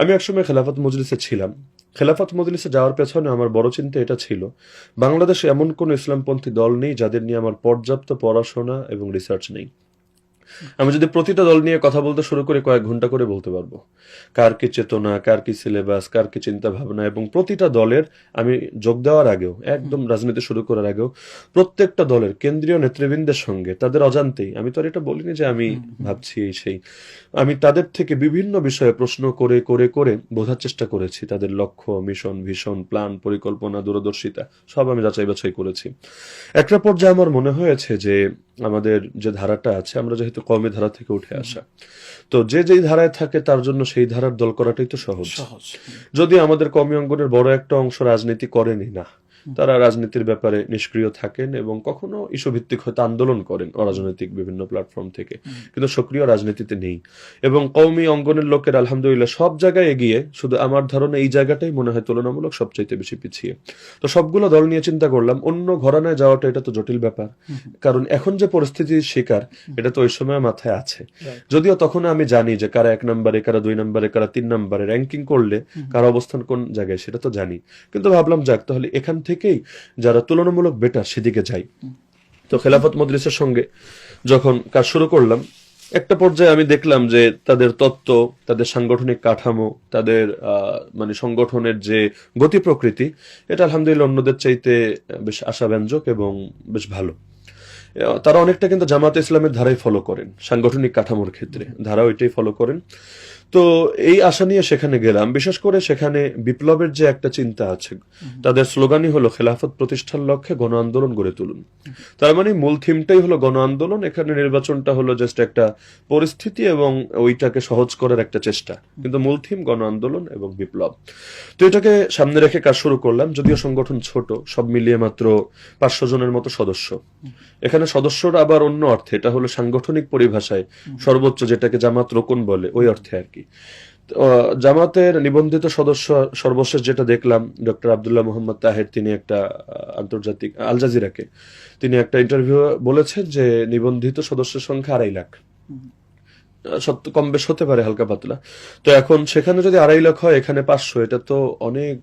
আমি একসময় খেলাফত মজলিসে ছিলাম। খেলাফত মজলিসে যাওয়ার পেছনে আমার বড় চিন্তা এটা ছিল, বাংলাদেশে এমন কোনো ইসলামপন্থী দল নেই যাদের নিয়ে আমার পর্যাপ্ত পড়াশোনা এবং রিসার্চ নেই। আমি যদি প্রতিটা দল নিয়ে কথা বলতে শুরু করি, কয়েক ঘন্টা করে বলতে পারবো। কার কি চেতনা, কার কি সিলেবাস, কার কি চিন্তা ভাবনা, এবং প্রতিটা দলের আমি যোগ দেওয়ার আগেও, একদম রাজনীতি শুরু করার আগেও, প্রত্যেকটা দলের কেন্দ্রীয় নেতৃবৃন্দের সঙ্গে তাদের অজান্তেই, আমি তো আর এটা বলিনি যে আমি ভাবছি এই সেই, আমি তাদের থেকে বিভিন্ন বিষয়ে প্রশ্ন করে করে করে বোঝার চেষ্টা করেছি। তাদের লক্ষ্য, মিশন, ভিশন, প্ল্যান, পরিকল্পনা, দূরদর্শিতা সব আমি যাচাই বাছাই করেছি। একটা পর্যায়ে আমার মনে হয়েছে যে আমাদের যে ধারাটা আছে, আমরা যেহেতু কওমি ধারা থেকে উঠে আসা, তো যে যেই ধারায় থাকে তার জন্য সেই ধারার দল করাটাই তো সহজ। যদি আমাদের কওমি অঙ্গনের বড় একটা অংশ রাজনীতি করেনি না, তারা রাজনীতির ব্যাপারে নিষ্ক্রিয় থাকেন এবং কখনো ইস্যু ভিত্তিক হয়তো আন্দোলন করেন অরাজনৈতিক বিভিন্ন প্ল্যাটফর্ম থেকে, কিন্তু সক্রিয় রাজনীতিতে নেই। এবং কওমি অঙ্গনের লোকের আলহামদুলিল্লাহ সব জায়গায় এগিয়ে, শুধু আমার ধারণা এই জায়গাটাই মনে হয় তুলনামূলক সবচাইতে বেশি পিছিয়ে। তো সবগুলো দল নিয়ে চিন্তা করলাম, অন্য ঘরানায় যাওয়াটা এটা তো জটিল ব্যাপার, কারণ এখন যে পরিস্থিতির শিকার এটা তো ওই সময় মাথায় আছে। যদিও তখন আমি জানি যে কারা 1 নম্বরে, কারা 2 নম্বরে, কারা 3 নম্বরে, র্যাঙ্কিং করলে কার অবস্থান কোন জায়গায় সেটা তো জানি, কিন্তু ভাবলাম যাক তাহলে এখান থেকেই যারা তুলনামূলক বেটার সেদিকে যাই। তো খেলাফত মজলিসের সঙ্গে যখন কাজ শুরু করলাম, একটা পর্যায়ে আমি দেখলাম যে তাদের তত্ত্ব, তাদের সাংগঠনিক কাঠামো, তাদের মানে সংগঠনের যে গতি প্রকৃতি, এটা আলহামদুলিল্লাহ অন্যদের চাইতে বেশ আশাব্যঞ্জক এবং বেশ ভালো। তারা অনেকটা কিন্তু জামাতে ইসলামের ধারাই ফলো করেন, সাংগঠনিক কাঠামোর ক্ষেত্রে ধারা ওইটাই ফলো করেন। তো এই আশা নিয়ে সেখানে গেলাম। বিশেষ করে সেখানে বিপ্লবের যে একটা চিন্তা আছে, তাদের স্লোগানই হলো খেলাফত প্রতিষ্ঠার লক্ষ্যে গণ আন্দোলন গড়ে তুলুন। তার মানে মূল থিমটাই হলো গণ আন্দোলন। এখানে নির্বাচনটা হলো জাস্ট একটা পরিস্থিতি এবং ওইটাকে সহজ করার একটা চেষ্টা, কিন্তু মূল থিম গণ আন্দোলন এবং বিপ্লব। তো এটাকে সামনে রেখে কাজ শুরু করলাম। যদিও সংগঠন ছোট, সব মিলিয়ে মাত্র 500 জনের মতো সদস্য। এখানে সদস্যরা আবার অন্য অর্থে, এটা হলো সাংগঠনিক পরিভাষায় সর্বোচ্চ যেটাকে জামাত রোকন বলে, ওই অর্থে আর কি। জামাতের নিবন্ধিত সদস্য সর্বশেষ যেটা দেখলাম, ডক্টর আব্দুল্লাহ মোহাম্মদ তাহের, তিনি একটা আন্তর্জাতিক আল জাজিরাকে তিনি একটা ইন্টারভিউ বলেছেন যে নিবন্ধিত সদস্যের সংখ্যা 2.5 লাখ। সত্য কম বেশ হতে পারে, হালকা পাতলা। তো এখন সেখানে যদি 2.5 লাখ হয়, এখানে 500, এটা তো অনেক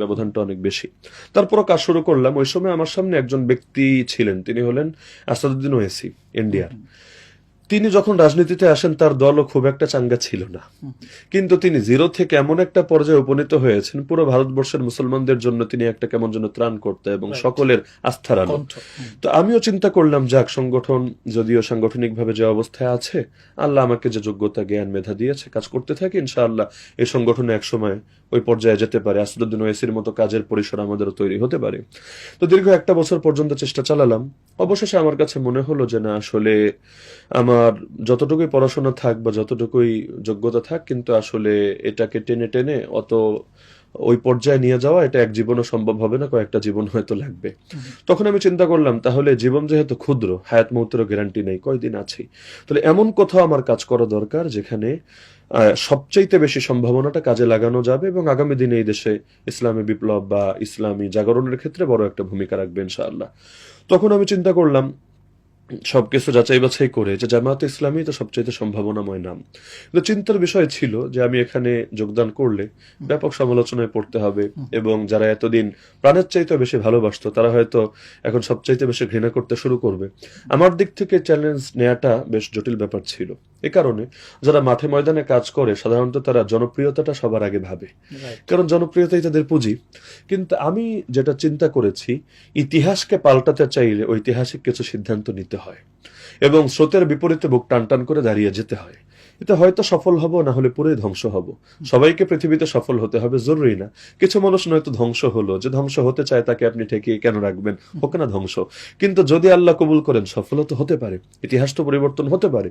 ব্যবধানটা অনেক বেশি। তারপরও কাজ শুরু করলাম। ওই সময় আমার সামনে একজন ব্যক্তি ছিলেন, তিনি হলেন আসাদুদ্দিন ওয়েসি, ইন্ডিয়ার। তিনি যখন রাজনীতিতে আসেন তার দলও খুব একটা চাঙ্গা ছিল না, কিন্তু তিনি জিরো থেকে এমন একটা পর্যায়ে উপনীত হয়েছেন, পুরো ভারতবর্ষের মুসলমানদের জন্য তিনি একটা কেমন যেন ত্রাণ করতে এবং সকলের আস্থার আলো। তো আমিও চিন্তা করলাম, যাক, সংগঠন যদিও সাংগঠনিকভাবে যে অবস্থায় আছে, আল্লাহ আমাকে যে যোগ্যতা, জ্ঞান, মেধা দিয়েছে, কাজ করতে থাকি, ইনশাআল্লাহ এই সংগঠনে একসময় ওই পর্যায়ে যেতে পারে। আসাদুদ্দিন ওয়েসির মতো কাজের পরিসর আমাদেরও তৈরি হতে পারে। তো দীর্ঘ 1 বছর পর্যন্ত চেষ্টা চালালাম। অবশেষে আমার কাছে মনে হলো যে না, আসলে আমার যতটুকুই পড়াশোনা থাক বা যতটুকুই যোগ্যতা থাক, কিন্তু আসলে এটাকে টেনে টেনে অত ওই পর্যায়ে নিয়ে যাওয়া, এটা এক জীবনও সম্ভব হবে না, কয়েকটা জীবন হয়তো লাগবে। তখন আমি চিন্তা করলাম, তাহলে জীবন যেহেতু ক্ষুদ্র, হায়াত মৌতেরও গ্যারান্টি নেই, কয়দিন আছি, তাহলে এমন কোথাও আমার কাজ করা দরকার যেখানে সবচাইতে বেশি সম্ভাবনাটা কাজে লাগানো যাবে এবং আগামী দিনে এই দেশে ইসলামী বিপ্লব বা ইসলামী জাগরণের ক্ষেত্রে বড় একটা ভূমিকা রাখবে ইনশাআল্লাহ। তখন আমি চিন্তা করলাম, সবকিছু যাচাই বাছাই করে, যে জামায়াতে ইসলামী তো সবচাইতে সম্ভাবনাময় নাম। কিন্তু চিন্তার বিষয় ছিল যে আমি এখানে যোগদান করলে ব্যাপক সমালোচনায় পড়তে হবে, এবং যারা এতদিন প্রাণের চাইতে বেশি ভালোবাসতো তারা হয়তো এখন সবচাইতে বেশি ঘৃণা করতে শুরু করবে। আমার দিক থেকে চ্যালেঞ্জ নেওয়াটা বেশ জটিল ব্যাপার ছিল। এ কারণে যারা মাঠে ময়দানে কাজ করে সাধারণত তারা জনপ্রিয়তাটা সবার আগে ভাবে, কারণ জনপ্রিয়তাই তাদের পুঁজি। কিন্তু আমি যেটা চিন্তা করেছি, ইতিহাসকে পাল্টাতে চাইলে ঐতিহাসিক কিছু সিদ্ধান্ত নিতে হয় এবং স্রোতের বিপরীতে বুক টান টান করে দাঁড়িয়ে যেতে হয়। এতে হয়তো সফল হব, না হলে পুরোই ধ্বংস হব। সবাইকে পৃথিবীতে সফল হতে হবে জরুরি না। কিছু মানুষ নয়তো ধ্বংস হলো, যে ধ্বংস হতে চায় তাকে আপনি ঠেকিয়ে কেন রাখবেন, হোক না ধ্বংস। কিন্তু যদি আল্লাহ কবুল করেন, সফল তো হতে পারে, ইতিহাস তো পরিবর্তন হতে পারে।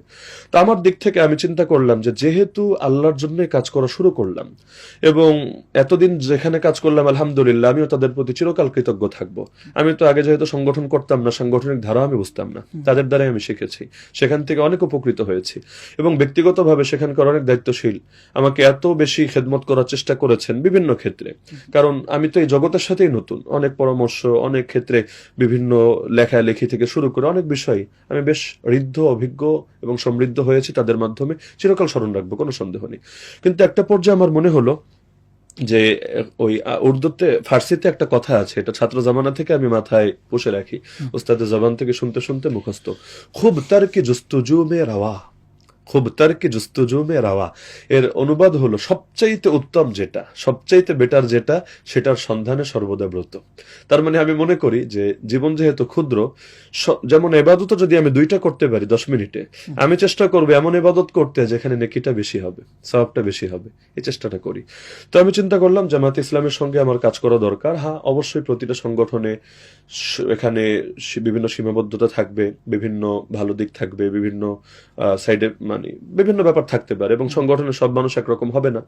তো আমার দিক থেকে আমি চিন্তা করলাম যে যেহেতু আল্লাহর জন্যই কাজ করা শুরু করলাম এবং এতদিন যেখানে কাজ করলাম আলহামদুলিল্লাহ, আমিও তাদের প্রতি চিরকাল কৃতজ্ঞ থাকবো। আমি তো আগে যেহেতু সংগঠন করতাম না, সাংগঠনিক ধারা আমি বুঝতাম না, তাদের দ্বারাই আমি শিখেছি, সেখান থেকে অনেক উপকৃত হয়েছি এবং ব্যক্তিগত ব্যক্তিগতভাবে সেখানকার অনেক দায়িত্বশীল আমাকে এত বেশি খেদমত করার চেষ্টা করেছেন বিভিন্ন ক্ষেত্রে, কারণ আমি তো এই জগতের সাথেই নতুন। অনেক পরামর্শ, অনেক ক্ষেত্রে বিভিন্ন লেখালেখি থেকে শুরু করে অনেক বিষয় আমি বেশ ঋদ্ধ, অভিজ্ঞ এবং সমৃদ্ধ হয়েছি তাদের মাধ্যমে, চিরকাল স্মরণ রাখবো, কোনো সন্দেহ নেই। কিন্তু একটা পর্যায়ে আমার মনে হলো যে ওই উর্দুতে, ফার্সিতে একটা কথা আছে, এটা ছাত্র জামানা থেকে আমি মাথায় পুষে রাখি, উস্তাদের জবান থেকে শুনতে শুনতে মুখস্থ। খুব তারকি জুস্তুজু মে রাওয়া, খুব তারকি জুস্তুজু মে রাওয়া, এর অনুবাদ হলো সবচাইতে উত্তম যেটা, সবচাইতে বেটার যেটা, সেটার সন্ধানে সর্বদা ব্রত। তার মানে আমি মনে করি যে জীবন যেহেতু ক্ষুদ্র, যেমন এবাদত যদি আমি 2টা করতে পারি 10 মিনিটে, আমি চেষ্টা করবো এমন এবাদত করতে যেখানে নেকিটা বেশি হবে, সওয়াবটা বেশি হবে, এই চেষ্টাটা করি। তো আমি চিন্তা করলাম জামাতে ইসলামের সঙ্গে আমার কাজ করা দরকার। হ্যাঁ, অবশ্যই প্রতিটা সংগঠনে এখানে বিভিন্ন সীমাবদ্ধতা থাকবে, বিভিন্ন ভালো দিক থাকবে, বিভিন্ন সাইডে মানে বিভিন্ন ব্যাপার থাকতে পারে, এবং সংগঠনের সব মানুষ একরকম হবে না।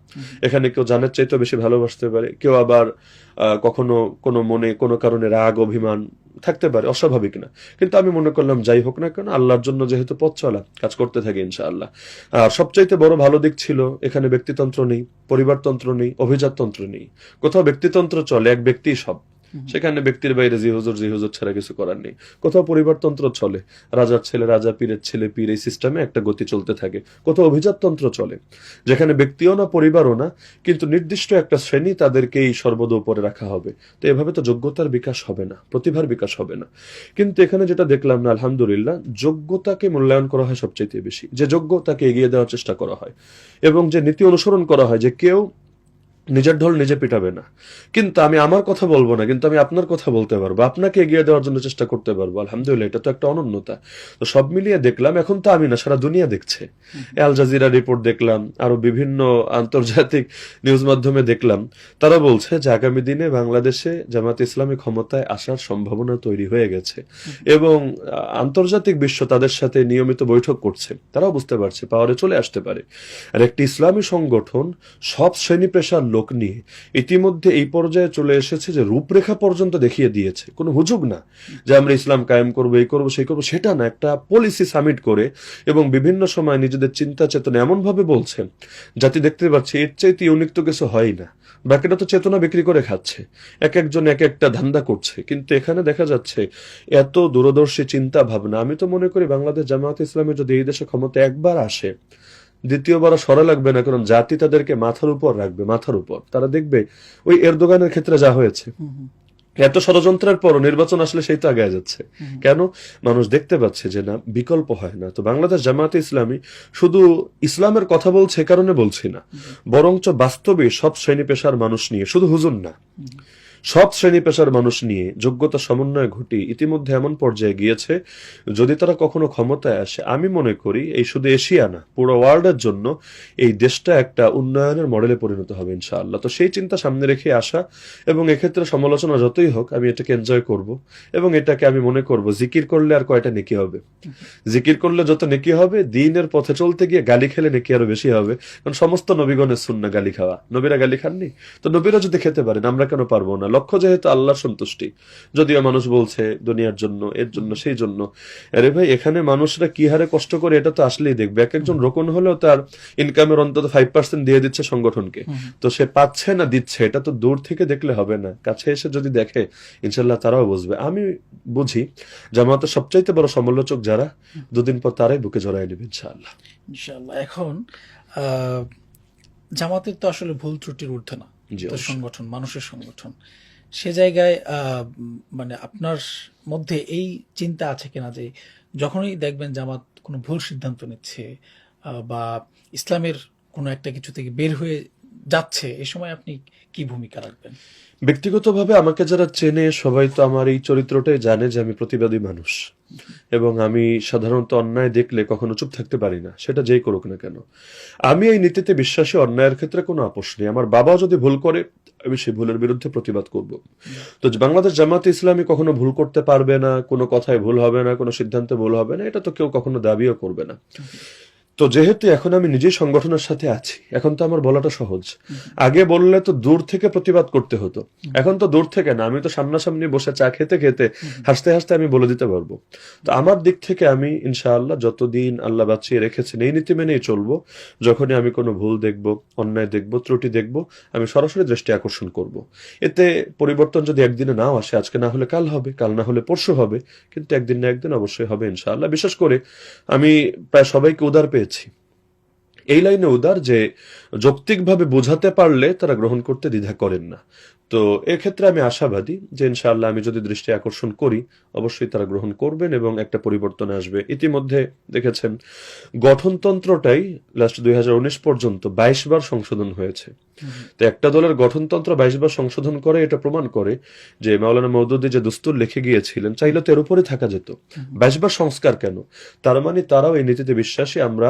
এখানে কেউ জানের চাইতেও বেশি ভালোবাসতে পারে, কেউ আবার কখনো কোনো মনে কোনো কারণে রাগ অভিমান থাকতে পারে, অস্বাভাবিক না। কিন্তু আমি মনে করলাম যাই হোক না কেন, আল্লাহর জন্য যেহেতু পথ চলা, কাজ করতে থাকি ইনশাআল্লাহ। আর সবচাইতে বড় ভালো দিক ছিল এখানে ব্যক্তিতন্ত্র নেই, পরিবারতন্ত্র নেই, অভিজাততন্ত্র নেই। কোথাও ব্যক্তিতন্ত্র চলে, এক ব্যক্তি সব, সেখানে ব্যক্তির বাইরে জি হুজুর ছাড়া কিছু করার নেই। কোথাও পরিবারতন্ত্র চলে, রাজার ছেলে রাজা, পীরের ছেলে পীর, এই সিস্টেমে একটা গতি চলতে থাকে। কোথাও অভিজাততন্ত্র চলে, যেখানে ব্যক্তিও না পরিবারও না, কিন্তু নির্দিষ্ট একটা শ্রেণী তাদেরকেই সর্বদা উপরে রাখা হবে। তো এভাবে তো যোগ্যতার বিকাশ হবে না, প্রতিভার বিকাশ হবে না। কিন্তু এখানে যেটা দেখলাম না, আলহামদুলিল্লাহ, যোগ্যতাকে মূল্যায়ন করা হয় সবচেয়ে বেশি, যে যোগ্য তাকে এগিয়ে দেওয়ার চেষ্টা করা হয়, এবং যে নীতি অনুসরণ করা হয় যে কেউ নিজের ঢোল নিজে পিটাবে না। কিন্তু আমি আমার কথা বলবো না, কিন্তু আমি আপনার কথা বলতে পারবো, আপনাকে এগিয়ে দেওয়ার জন্য চেষ্টা করতে পারবো। আলহামদুলিল্লাহ, এটা তো একটা অনন্যতা। তো সব মিলিয়ে দেখলাম, এখন তো আমি না, সারা দুনিয়া দেখছে। আল জাজিরা রিপোর্ট দেখলাম, আরো বিভিন্ন আন্তর্জাতিক নিউজ মাধ্যমে দেখলাম, তারা বলছে যে আগামী দিনে বাংলাদেশে জামাত ইসলামী ক্ষমতায় আসার সম্ভাবনা তৈরি হয়ে গেছে, এবং আন্তর্জাতিক বিশ্ব তাদের সাথে নিয়মিত বৈঠক করছে। তারাও বুঝতে পারছে পাওয়ারে চলে আসতে পারে। আর একটি ইসলামী সংগঠন সব শ্রেণী পেশার লোক নিয়ে ইতিমধ্যে এই পর্যায়ে চলে এসেছে যে রূপরেখা পর্যন্ত দেখিয়ে দিয়েছে। কোনো হুজুগ না যে আমরা ইসলাম কায়েম করবো, এই করবো সেই করবো, সেটা না, একটা পলিসি সামিট করে এবং বিভিন্ন সময় নিজেদের চিন্তা চেতনা এমন ভাবে বলছে, জাতি দেখতে পাচ্ছে এর চাইতে ইউনিক তো কিছু হয় না। বাকিটা তো চেতনা বিক্রি করে খাচ্ছে, এক একজন এক একটা ধান্দা করছে। কিন্তু এখানে দেখা যাচ্ছে এত দূরদর্শী চিন্তা ভাবনা। আমি তো মনে করি বাংলাদেশ জামায়াত ইসলামী যদি এই দেশে ক্ষমতা একবার আসে, দ্বিতীয়বার সরা লাগবে না, কারণ জাতি তাদেরকে মাথার উপর রাখবে, মাথার উপর। তারা দেখবে ওই এরদোগানের ক্ষেত্রে যা হয়েছে, এত ষড়যন্ত্রের পর নির্বাচন আসলে সেই তো আগে যাচ্ছে। কেন? মানুষ দেখতে পাচ্ছে যে না, বিকল্প হয় না। তো বাংলাদেশ জামায়াতে ইসলামী শুধু ইসলামের কথা বলছে এ কারণে বলছি না, বরঞ্চ বাস্তবে সব শ্রেণী পেশার মানুষ নিয়ে, শুধু হুজুর না, সব শ্রেণী পেশার মানুষ নিয়ে যোগ্যতা সমন্বয় ঘটিয়ে ইতিমধ্যে এমন পর্যায়ে গিয়েছে, যদি তারা কখনো ক্ষমতায় আসে, আমি মনে করি এই শুধু এশিয়া না, পুরো ওয়ার্ল্ডের জন্য এই দেশটা একটা উন্নয়নের মডেলে পরিণত হবে ইনশাআল্লাহ। তো সেই চিন্তা সামনে রেখে আসা, এবং এক্ষেত্রে সমালোচনা যতই হোক আমি এটাকে এনজয় করব, এবং এটাকে আমি মনে করব জিকির করলে আর কয়টা নেকি হবে, জিকির করলে যত নেকি হবে, দ্বীনের পথে চলতে গিয়ে গালি খেলে নেকি আরো বেশি হবে। কারণ সমস্ত নবীগণের সুন্নাহ গালি খাওয়া, নবীরা গালি খাননি, তো নবীরা যদি খেতে পারেন আমরা কেন পারবো না? লক্ষ্য যেহেতু আল্লাহর সন্তুষ্টি, যদিও মানুষ বলছে দুনিয়ার জন্য, এর জন্য, সেই জন্য। আরে ভাই, এখানে মানুষরা কি হারে কষ্ট করে এটা তো আসলেই দেখবে। এক একজন রোকন হলেও তার ইনকামের অন্তত 5% দিয়ে দিচ্ছে সংগঠনকে, তো সে পাচ্ছে না দিচ্ছে, এটা তো দূর থেকে দেখলে হবে না, কাছে এসে যদি দেখে ইনশাল্লাহ তারাও বুঝবে। আমি বুঝি জামাতের সবচাইতে বড় সমালোচক যারা, দুদিন পর তারাই বুকে জড়াই নেবে ইনশাআল্লাহ। ইনশাআল্লাহ। এখন জামাতের তো আসলে ভুল ত্রুটির ঊর্ধ্বে না, সংগঠন, মানুষের সংগঠন। সে জায়গায় মানে আপনার মধ্যে এই চিন্তা আছে কিনা যে যখনই দেখবেন জামাত কোনো ভুল সিদ্ধান্ত নিচ্ছে বা ইসলামের কোনো একটা কিছু থেকে বের হয়ে যাচ্ছে, এই সময় আপনি কি ভূমিকা রাখবেন? ব্যক্তিগতভাবে আমাকে যারা চেনে সবাই তো আমার এই চরিত্রটাই জানে যে আমি প্রতিবাদী মানুষ, এবং আমি সাধারণত অন্যায় দেখলে কখনো চুপ থাকতে পারি না, সেটা যেই করুক না কেন। আমি এই নীতিতে বিশ্বাসী, অন্যায়ের ক্ষেত্রে কোনো আপোষ নেই। আমার বাবাও যদি ভুল করে, আমি সেই ভুলের বিরুদ্ধে প্রতিবাদ করব। তো বাংলাদেশ জামাতে ইসলামী কখনো ভুল করতে পারবে না, কোনো কথায় ভুল হবে না, কোনো সিদ্ধান্তে ভুল হবে না, এটা তো কেউ কখনো দাবিও করবে না। তো যেহেতু এখন আমি নিজেই সংগঠনের সাথে আছি, এখন তো আমার বলাটা সহজ। আগে বললে তো দূর থেকে প্রতিবাদ করতে হতো, এখন তো দূর থেকে না, আমি তো সামনাসামনি বসে চা খেতে খেতে হাসতে হাসতে আমি বলে দিতে পারবো। তো আমার দিক থেকে আমি ইনশাআল্লাহ যতদিন আল্লাহ বাঁচিয়ে রেখেছেন এই নীতি মেনেই চলবো। যখনই আমি কোনো ভুল দেখব, অন্যায় দেখব, ত্রুটি দেখব, আমি সরাসরি দৃষ্টি আকর্ষণ করব। এতে পরিবর্তন যদি একদিনে নাও আসে, আজকে না হলে কাল হবে, কাল না হলে পরশু হবে, কিন্তু একদিন না একদিন অবশ্যই হবে ইনশাআল্লাহ। বিশেষ করে আমি প্রায় সবাইকে উদার পেয়েছি, এই লাইনে উদার যে যৌক্তিকভাবে বোঝাতে পারলে তারা গ্রহণ করতে দ্বিধা করেন না। তো এক্ষেত্রে আমি আশাবাদী যে ইনশাআল্লাহ আমি যদি দৃষ্টি আকর্ষণ করি অবশ্যই তারা গ্রহণ করবেন এবং একটা পরিবর্তন আসবে। ইতিমধ্যে দেখেছেন গঠনতন্ত্রটাই লাস্ট 2019 পর্যন্ত 22 বার সংশোধন হয়েছে। তো একটা দলের গঠনতন্ত্র 22 বার সংশোধন করে এটা প্রমাণ করে যে মাওলানা মওদুদী যে দুস্তুর লিখে গিয়েছিলেন চাইলে তো এর উপরে থাকা যেত। 22 বার সংস্কার কেন? তার মানে তারাও এই নীতিতে বিশ্বাসী, আমরা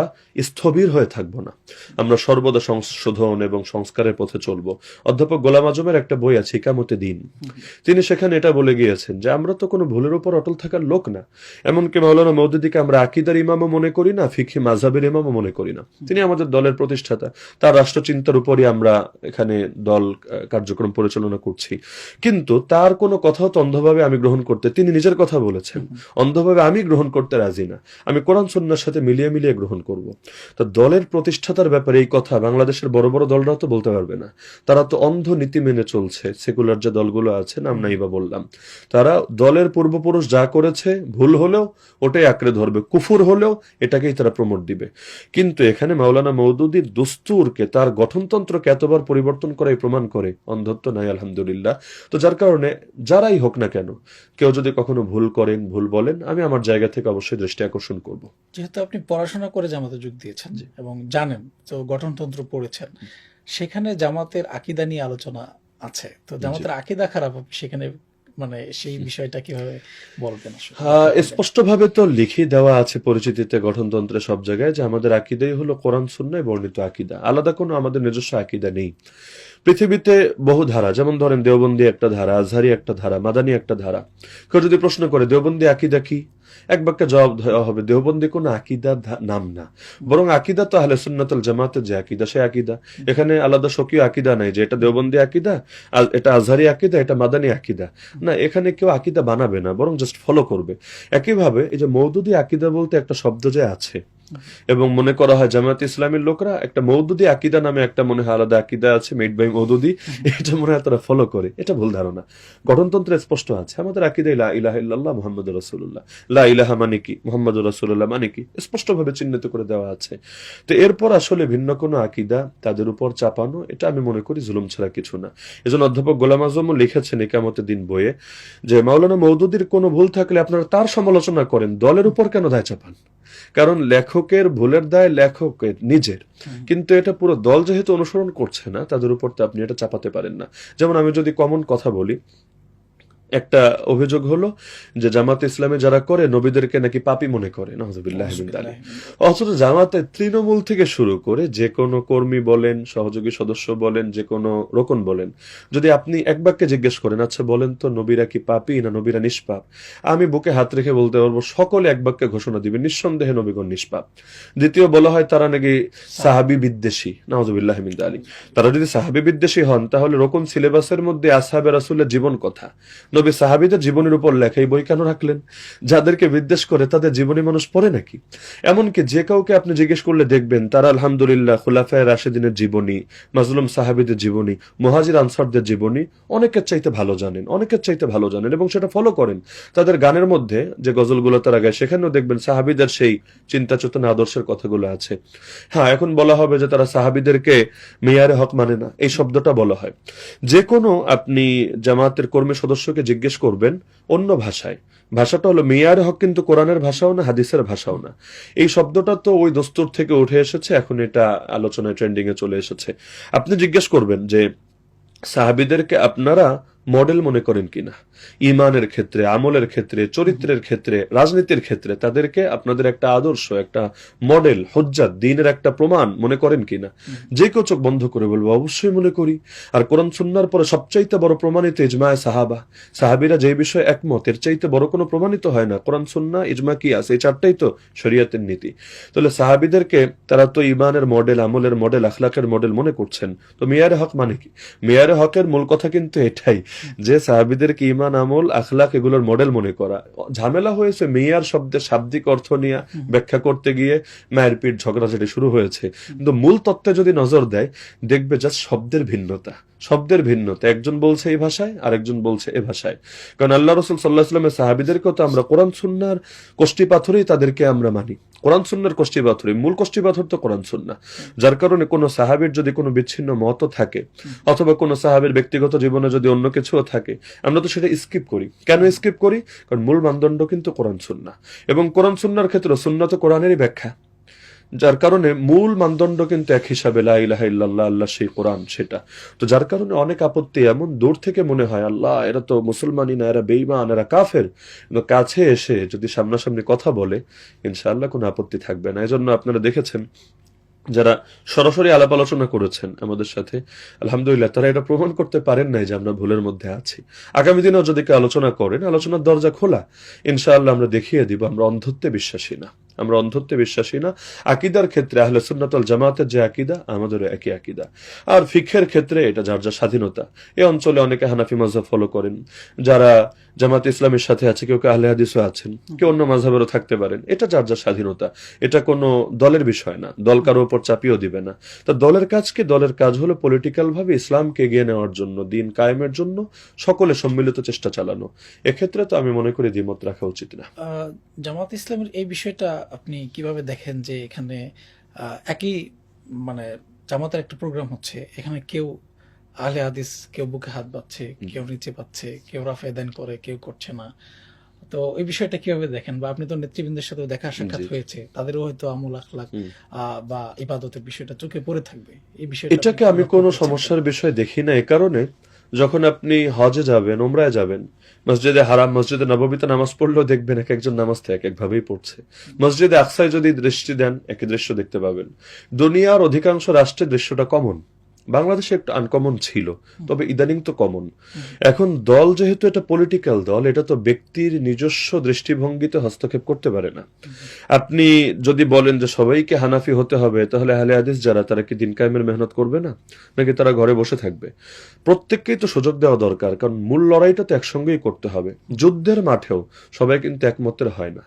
স্থবির হয়ে থাকবো না, আমরা সর্বদা সংশোধন এবং সংস্কারের পথে চলবো। অধ্যাপক গোলাম আজমের একটা বই আছে ইকামতে দিন, তিনি সেখানে এটা বলে গিয়েছেন যে আমরা তো কোনো ভুলের উপর অটল থাকার লোক না। এমনকি মাওলানা মওদুদীকে আমরা আকিদার ইমামও মনে করি না, ফিকহি মাযহাবের ইমামও মনে করি না। তিনি আমাদের দলের প্রতিষ্ঠাতা, তার রাষ্ট্রচিন্তার উপরই আমরা এখানে দল কার্যক্রম পরিচালনা করছি। কিন্তু তার কোনো কথাও তো অন্ধভাবে আমি গ্রহণ করতে, তিনি নিজের কথা বলেছেন, অন্ধভাবে আমি গ্রহণ করতে রাজি না, আমি কোরআন সুন্নাহর সাথে মিলিয়ে মিলিয়ে গ্রহণ করব। তো দলের প্রতিষ্ঠাতার ব্যাপারে এই কথা বাংলাদেশের বড় বড় দলরাও তো বলতে পারবে না, তারা তো অন্ধ নীতি মেনে চলছে। সেকুলার যে দলগুলো আছে, নাম নাই বা বললাম, তারা দলের পূর্বপুরুষ যা করেছে ভুল হলেও ওটাই আঁকড়ে ধরবে, কুফুর হলেও এটাকেই তারা প্রমোট দিবে। কিন্তু এখানে মাওলানা মওদুদীর দুস্তুরকে, তার গঠনতন্ত্রকে এতবার পরিবর্তন করাই প্রমাণ করে অন্ধত্ব নাই আলহামদুলিল্লাহ। তো যার কারণে যারাই হোক না কেন, কেউ যদি কখনো ভুল করেন, ভুল বলেন, আমি আমার জায়গা থেকে অবশ্যই দৃষ্টি আকর্ষণ করব। যেহেতু আপনি পড়াশোনা করে জামাতে যোগ দিয়েছেন এবং জানেন, তো গঠনতন্ত্র পড়েছেন, সেখানে জামাতের আকীদা নিয়ে আলোচনা আছে। তো জামাতের আকীদা খারাপ, আপনি সেখানে মানে সেই বিষয়টা কিভাবে বলবেন? স্পষ্টভাবে তো লিখে দেওয়া আছে পরিচিতিতে, গঠনতন্ত্রে, সব জায়গায়, যে আমাদের আকীদাই হলো কোরআন সুন্নাহয় বর্ণিত আকীদা, আলাদা কোনো আমাদের নিজস্ব আকীদা নেই। পৃথিবীতে বহু ধারা, যেমন ধরেন দেওবন্দি একটা ধারা, আজহারি একটা ধারা, মাদানী একটা ধারা। কেউ যদি প্রশ্ন করে দেওবন্দি আকীদা কি, এক বাক্যে জবাব দেওয়া হবে দেওবন্দি কোনো আকীদার নাম না, বরং আকীদা তো আহলে সুন্নাতুল জামাতের যে আকীদা, সে আকীদা। এখানে আলাদা স্বকীয় আকীদা নাই যে এটা দেওবন্দি আকীদা, এটা আজহারি আকীদা, এটা মাদানী আকীদা, না। এখানে কেউ আকীদা বানাবে না, বরং জাস্ট ফলো করবে। একইভাবে এই যে মওদুদী আকীদা বলতে একটা শব্দ যে আছে, এবং মনে করা হয় জামায়াত ইসলামের লোকরা একটা মওদুদী আকীদা নামে একটা মনে হয় আলাদা আকীদা আছে, মেড বাই মওদুদী, এটা মনে হয় তারা ফলো করে। এটা ভুল ধারণা। গঠনতন্ত্রে স্পষ্ট আছে আমাদের আকীদা লা ইলাহা ইল্লাল্লাহ মুহাম্মাদুর রাসূলুল্লাহ। লা ইলাহা মানে কি, মুহাম্মাদুর রাসূলুল্লাহ মানে কি, স্পষ্টভাবে চিহ্নিত করে দেওয়া আছে। তো এরপর আসলে ভিন্ন কোনো আকীদা তাদের উপর চাপানো, এটা আমি মনে করি জুলুম ছাড়া কিছু না। এজন্য অধ্যাপক গোলাম আজমও লিখেছেন ইকামতে দিন বইয়ে যে মাওলানা মওদুদীর কোনো ভুল থাকলে আপনারা তার সমালোচনা করেন, দলের উপর কেন দায় চাপান? কারণ লেখকের ভুলের দায় লেখকের নিজের, কিন্তু এটা পুরো দল যেহেতু অনুসরণ করছে না, তাদের উপর তো আপনি এটা চাপাতে পারেন না। যেমন আমি যদি কমন কথা বলি, একটা অভিযোগ হলো যে জামাতে ইসলামে যারা করে নবীদেরকে নাকি পাপী মনে করে, নাউযুবিল্লাহি মিন যালিক। অথচ জামাতে তৃণমূল থেকে শুরু করে যে কোনো কর্মী বলেন, সহযোগী সদস্য বলেন, যে কোনো রোকন বলেন, যদি আপনি এক বাক্যে জিজ্ঞেস করেন, আচ্ছা বলেন তো নবীরা কি পাপী না নবীরা নিষ্পাপ, আমি বুকে হাত রেখে বলতে পারবো সকলে এক বাক্যে ঘোষণা দিবে নিঃসন্দেহে নবীগণ নিষ্পাপ। দ্বিতীয় বলা হয় তারা নাকি সাহাবী বিদ্বেষী, নাউযুবিল্লাহি মিন যালিক। তারা যদি সাহাবী বিদ্বেষী হন, তাহলে রোকন সিলেবাসের মধ্যে আসহাবে রাসূলের জীবন কথা, নবী সাহাবীদের জীবনের উপর লেখা, এই বই কেন রাখলেন? যাদেরকে বিদ্বেষ করে তাদের জীবনী মানুষ পড়ে নাকি? এমনকি যে কাউকে আপনি জিজ্ঞেস করলে দেখবেন তারা আলহামদুলিল্লাহ খুলাফায়ে রাশিদিনের জীবনী, মাজলুম সাহাবীদের জীবনী, মুহাজির আনসারদের জীবনী অনেকের চাইতে ভালো জানেন, অনেকের চাইতে ভালো জানেন, এবং সেটা ফলো করেন। তাদের গানের মধ্যে যে গজলগুলো তারা গায়, সেখানেও দেখবেন সাহাবীদের সেই চিন্তা চেতনা, আদর্শের কথাগুলো আছে। হ্যাঁ, এখন বলা হবে যে তারা সাহাবীদেরকে মেয়ারে হক মানে না, এই শব্দটা বলা হয়। যে কোনো আপনি জামাতের কর্মী সদস্যকে জিজ্ঞেস করবেন অন্য ভাষায়, ভাষাটা হলো মেয়ারে হক, কিন্তু কোরআনের ভাষাও না, হাদিসের ভাষাও না। এই শব্দটা তো ওই দস্তুর থেকে উঠে এসেছে, এখন এটা আলোচনায় ট্রেন্ডিং এ চলে এসেছে। আপনি জিজ্ঞেস করবেন যে সাহাবীদেরকে আপনারা মডেল মনে করেন কিনা? ইমানের ক্ষেত্রে, আমলের ক্ষেত্রে, চরিত্রের ক্ষেত্রে, রাজনীতির ক্ষেত্রে তাদেরকে আপনাদের একটা আদর্শ, একটা মডেল, হুজ্জাত, দ্বীনের একটা প্রমাণ মনে করেন কিনা? যে কেউ চোখ বন্ধ করে বলবো অবশ্যই মনে করি। আর কোরআন সুন্নাহর পরে সবচাইতে বড় প্রমাণিত ইজমায়ে সাহাবা, সাহাবীরা যে বিষয়ে একমত, এর চাইতে বড় কোনো প্রমাণিত হয় না। কোরআন, সুন্নাহ, ইজমা, কিয়াস, এই চারটাই তো শরীয়তের নীতি। তাহলে সাহাবীদেরকে তারা তো ইমানের মডেল, আমলের মডেল, আখলাকের মডেল মনে করছেন। তো মেয়ারে হক মানে কি? মেয়ারে হকের মূল কথা কিন্তু এটাই যে সাহাবীদেরকে ইমান, আমল, আখলাক এগুলোর মডেল মনে করা। ঝামেলা হয়েছে মেয়ার শব্দের শাব্দিক অর্থ নিয়ে ব্যাখ্যা করতে গিয়ে, মায়ের পিঠ ঝগড়াঝাটি শুরু হয়েছে। কিন্তু মূল তত্ত্বে যদি নজর দেয়, দেখবে জাস্ট শব্দের ভিন্নতা, শব্দের ভিন্নতা। একজন বলছে এই ভাষায়, আরেকজন বলছে এ ভাষায়। কারণ আল্লাহ রাসূল সাল্লাল্লাহু আলাইহি ওয়াসাল্লামের সাহাবীদেরকেও তো আমরা কোরআন সুন্নাহর কষ্টি পাথরেই তাদেরকে আমরা মানি। কোরআন সুন্নাহর কষ্টি পাথরে, মূল কষ্টি পাথর তো কোরআন সুন্নাহ। যার কারণে কোনো সাহাবীর যদি কোনো বিচ্ছিন্ন মত থাকে, অথবা কোনো সাহাবীর ব্যক্তিগত জীবনে যদি অন্য কিছুও থাকে, আমরা তো সেটা স্কিপ করি। কেন স্কিপ করি? কারণ মূল মানদণ্ড কিন্তু কোরআন সুন্নাহ, এবং কোরআন সুন্নাহর ক্ষেত্রে সুন্নাহ তো কোরআনেরই ব্যাখ্যা। যার কারণে মূল মানদণ্ড কিন্তু এক হিসাবে লা ইলাহা ইল্লাল্লাহ, আল্লাহ সেই কোরআন, সেটা। তো যার কারণে অনেক আপত্তি এমন দূর থেকে মনে হয় আল্লাহ এরা তো মুসলমানই না, এরা বেঈমান, এরা কাফের। কিন্তু কাছে এসে যদি সামনাসামনি কথা বলে, ইনশাআল্লাহ কোনো আপত্তি থাকবে না। এজন্য আপনারা দেখেছেন যারা সরাসরি আলাপ আলোচনা করেছেন আমাদের সাথে, আলহামদুলিল্লাহ তারা এটা প্রমাণ করতে পারেন নাই যে আমরা ভুলের মধ্যে আছি। আগামী দিনেও যদি কেউ আলোচনা করেন, আলোচনার দরজা খোলা, ইনশাআল্লাহ আমরা দেখিয়ে দিব আমরা অন্ধত্বে বিশ্বাসী না। আমরা অন্ধত্বে বিশ্বাসী না। আকীদার ক্ষেত্রে আহলে সুন্নাত ওয়াল জামাতের যে আকীদা, আমাদেরও একই আকীদা। আর ফিকহের ক্ষেত্রে এটা যার যার স্বাধীনতা। এই অঞ্চলে অনেকে হানাফি মাযহাব ফলো করেন, যারা জামাত ইসলামের সাথে আছে, কেউ কেউ আহলে হাদিসও আছেন, কেউ অন্য মাযহাবেরও থাকতে পারেন। এটা যার যার স্বাধীনতা, এটা কোনো দলের বিষয় না, দল কারো উপর চাপিয়েও দিবে না। তা দলের কাজ কি? দলের কাজ হলো পলিটিক্যাল ভাবে ইসলামকে এগিয়ে নেওয়ার জন্য, দিন কায়েমের জন্য সকলে সম্মিলিত চেষ্টা চালানো। এক্ষেত্রে তো আমি মনে করি দ্বিমত রাখা উচিত না। জামাত ইসলামের এই বিষয়টা আপনি কিভাবে দেখেন যে এখানে একই মানে জামাতের একটা প্রোগ্রাম হচ্ছে, এখানে কেউ আহলে হাদিস, কেউ বুকে হাত বাঁধছে, কেউ নিচে পাচ্ছে, কেউ রাফে দান করে, কেউ করছে না। তো এই বিষয়টা কিভাবে দেখেন? বা আপনি তো নেতৃবৃন্দের সাথে দেখা সাক্ষাৎ হয়েছে, তাদেরও হয়তো আমল আখলাক বা ইবাদতের বিষয়টা চোখে পড়ে থাকবে। এই বিষয়টা এটাকে আমি কোনো সমস্যার বিষয় দেখি না। এ কারণে যখন আপনি হজে যাবেন, ওমরায় যাবেন, মসজিদে হারাম, মসজিদে নববীতে নামাজ পড়লেও দেখবেন এক একজন নামাজ তো এক একভাবেই পড়ছে। মসজিদে আকসায় যদি দৃষ্টি দেন, একই দৃশ্য দেখতে পাবেন। দুনিয়ার অধিকাংশ রাষ্ট্রে দৃশ্যটা কমন। বাংলাদেশে একটু আনকমন ছিল, তবে ইদানিং তো কমন। এখন দল যেহেতু এটা পলিটিক্যাল দল, এটা তো ব্যক্তির নিজস্ব দৃষ্টিভঙ্গিতে হস্তক্ষেপ করতে পারে না। আপনি যদি বলেন যে সবাইকে হানাফি হতে হবে, তাহলে আহলে হাদিস যারা, তারা কি দিন কায়েমের মেহনত করবে না, নাকি তারা ঘরে বসে থাকবে? প্রত্যেককেই তো সুযোগ দেওয়া দরকার, কারণ মূল লড়াইটা তো একসঙ্গেই করতে হবে। যুদ্ধের মাঠেও সবাই কিন্তু একমতের হয় না।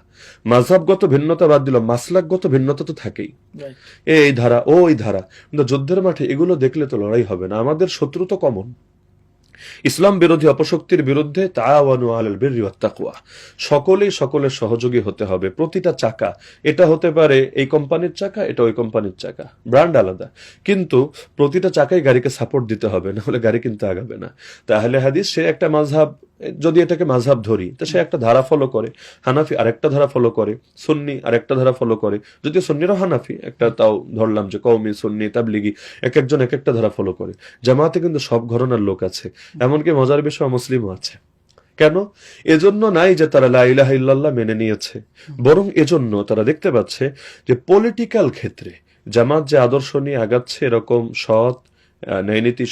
মাযহাবগত ভিন্নতা বাদ দিল, মাসলাকগত ভিন্নতা তো থাকেই, এই ধারা ও ওই ধারা। কিন্তু যুদ্ধের মাঠে এগুলো দেখলে তো লড়াই হবে না। আমাদের শত্রু তো কমন। ইসলাম বিরোধী অপশক্তির বিরুদ্ধে তাআওয়ানু আলাল বিররি ওয়াত তাকওয়া, সকলেই সকলের সহযোগী হতে হবে। প্রতিটা চাকা, এটা হতে পারে এই কোম্পানির চাকা, এটা ওই কোম্পানির চাকা, ব্র্যান্ড আলাদা, কিন্তু প্রতিটা চাকাই গাড়িকে সাপোর্ট দিতে হবে, না হলে গাড়ি কিন্তু আগাবে না। তাহলে হাদিস সে একটা মাযহাব, যদি এটাকে মাযহাব ধরি, তো সে একটা ধারা ফলো করে। হানাফি আরেকটা ধারা ফলো করে, সুন্নি আরেকটা ধারা ফলো করে। যদি সুন্নিরাও হানাফি, একটা তাও ধরলাম যে কওমি, সুন্নি, তাবলিগি, এক একজন এক একটা ধারা ফলো করে। জামাতে কিন্তু সব ঘরানার লোক আছে, এমনকি মজার বিষয় মুসলিমও আছে। কেন? এজন্য নাই যে তারা লা ইলাহা ইল্লাল্লাহ মেনে নিয়েছে, বরং এজন্য তারা দেখতে পাচ্ছে যে পলিটিক্যাল ক্ষেত্রে জামাত যে আদর্শ নিয়ে আগাচ্ছে, এরকম সৎ, ন্যায়নীতি,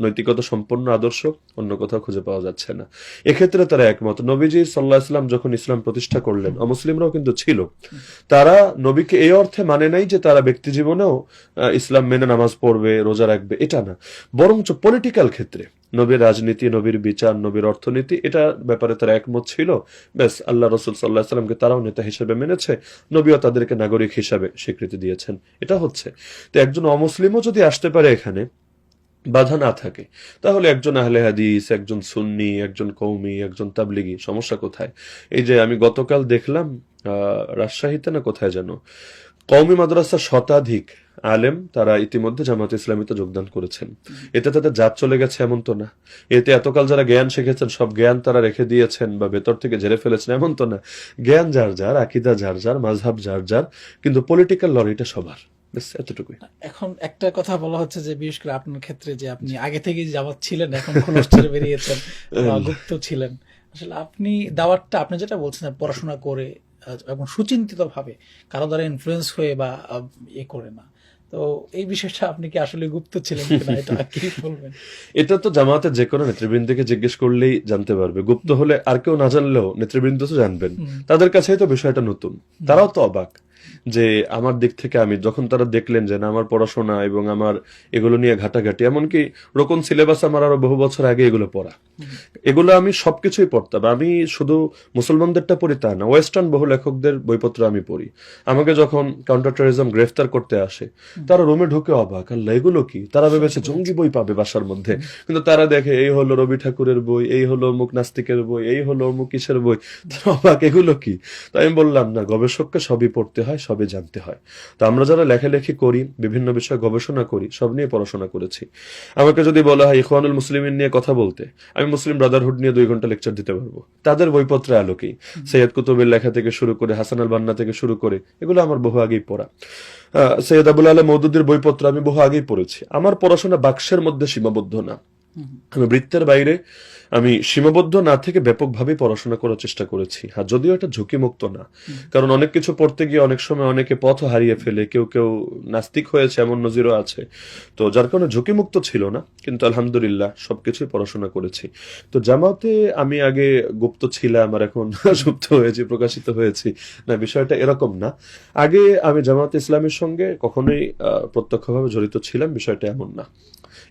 নৈতিকতা সম্পন্ন আদর্শ অন্য কোথাও খুঁজে পাওয়া যাচ্ছে না। এক্ষেত্রে তারা একমত। নবীজি সাল্লাল্লাহু আলাইহি ওয়াসাল্লাম যখন ইসলাম প্রতিষ্ঠা করলেন, অমুসলিমরাও কিন্তু ছিল। তারা নবীকে এই অর্থে মানে নাই যে তারা ব্যক্তি জীবনেও ইসলাম মেনে নামাজ পড়বে, রোজা রাখবে, এটা না। বরঞ্চ পলিটিক্যাল ক্ষেত্রে নবীর রাজনীতি, নবীর বিচার, নবীর অর্থনীতি, এটা ব্যাপারে তারা একমত ছিল। ব্যাস, আল্লাহ রাসূল সাল্লাল্লাহু আলাইহি ওয়াসাল্লামকে তারাও নেতা হিসেবে মেনেছে, নবীও তাদেরকে নাগরিক হিসাবে স্বীকৃতি দিয়েছেন। এটা হচ্ছে। তো একজন অমুসলিমও যদি আসতে পারে এখানে, বাধা না থাকে, তাহলে একজন আহলে হাদিস, একজন সুন্নি, একজন কওমি, একজন তাবলিগি, সমস্যা কোথায়? এই যে আমি গতকাল দেখলাম রাজশাহীতে না কোথায় যেন, কওমি মাদ্রাসার শতাধিক আলেম তারা ইতিমধ্যে জামাত ইসলামীতে যোগদান করেছেন। এতে তাদের জাত চলে গেছে এমন তো না। এতে এতকাল যারা জ্ঞান শিখেছেন, সব জ্ঞান তারা রেখে দিয়েছেন বা ভেতর থেকে ঝেড়ে ফেলেছেন এমন তো না। জ্ঞান যার যার, আকীদা যার যার, মাযহাব যার যার, কিন্তু পলিটিক্যাল লড়াইটা সবার। ব্যাস এতটুকুই। এখন একটা কথা বলা হচ্ছে যে বিশেষ করে আপনার ক্ষেত্রে যে আপনি আগে থেকেই জামাত ছিলেন, এখন খোলস ছেড়ে বেরিয়েছেন বা গুপ্ত ছিলেন। আসলে আপনি দাওয়াতটা আপনি যেটা বলছেন পড়াশোনা করে এবং সুচিন্তিত ভাবে কারো দ্বারা ইনফ্লুয়েন্স হয়ে বা ইয়ে করে না, তো এই বিষয়টা আপনি কি আসলে গুপ্ত ছিলেন কিনা এটা কি বলবেন? এটা তো জামাতের যে কোনো নেতৃবৃন্দকে জিজ্ঞেস করলেই জানতে পারবে। গুপ্ত হলে আর কেউ না জানলেও নেতৃবৃন্দ তো জানবেন। তাদের কাছেই তো বিষয়টা নতুন, তারাও তো অবাক যে আমার দিক থেকে আমি যখন তারা দেখলেন যে না আমার পড়াশোনা এবং আমার এগুলো নিয়ে ঘাটাঘাটি, এমনকি রোকন সিলেবাস আমার আরো বহু বছর আগে এগুলো পড়া, এগুলো আমি সবকিছুই পড়তাম। আমি শুধু মুসলমানদেরটা পড়ি তা না, ওয়েস্টার্ন বহু লেখকদের বইপত্র আমি পড়ি। আমাকে যখন কাউন্টার টেররিজম গ্রেফতার করতে আসে, তারা রুমে ঢুকে অবাক, আল্লাহ এগুলো কি? তারা ভেবেছে জঙ্গি বই পাবে বাসার মধ্যে, কিন্তু তারা দেখে এই হলো রবি ঠাকুরের বই, এই হলো অমুক নাস্তিকের বই, এই হলো অমুক কিসের বই। তারা অবাক, এগুলো কি? তাই আমি বললাম না, গবেষককে সবই পড়তে হয়, সবই জানতে হয়। তো আমরা যারা লেখালেখি করি, বিভিন্ন বিষয়ে গবেষণা করি, সব নিয়ে পড়াশোনা করেছি। আমাকে যদি বলা হয় ইখওয়ানুল মুসলিমিন নিয়ে কথা বলতে, আমি মুসলিম ব্রাদারহুড নিয়ে 2 ঘন্টা লেকচার দিতে পারবো, তাদের বইপত্রের আলোকেই। সৈয়দ কুতুবের লেখা থেকে শুরু করে, হাসান আল বান্না থেকে শুরু করে, এগুলো আমার বহু আগেই পড়া। সৈয়দ আবুল আলা মওদুদির বইপত্র আমি বহু আগেই পড়েছি। আমার পড়াশোনা বাক্সের মধ্যে সীমাবদ্ধ না, আমি বৃত্তের বাইরে, আমি সীমাবদ্ধ না থেকে ব্যাপকভাবে পড়াশোনা করার চেষ্টা করেছি। হ্যাঁ, যদিও এটা ঝুঁকিমুক্ত না, কারণ অনেক কিছু পড়তে গিয়ে অনেক সময় অনেকে পথ হারিয়ে ফেলে, কেউ কেউ নাস্তিক হয়েছে, এমন নজিরও আছে। তো যার কারণে ঝুঁকিমুক্ত ছিল না, কিন্তু আলহামদুলিল্লাহ সবকিছুই পড়াশোনা করেছি। তো জামাতে আমি আগে গুপ্ত ছিলাম আর এখন সুপ্ত হয়েছি, প্রকাশিত হয়েছি, না বিষয়টা এরকম না। আগে আমি জামাতে ইসলামের সঙ্গে কখনোই প্রত্যক্ষভাবে জড়িত ছিলাম, বিষয়টা এমন না।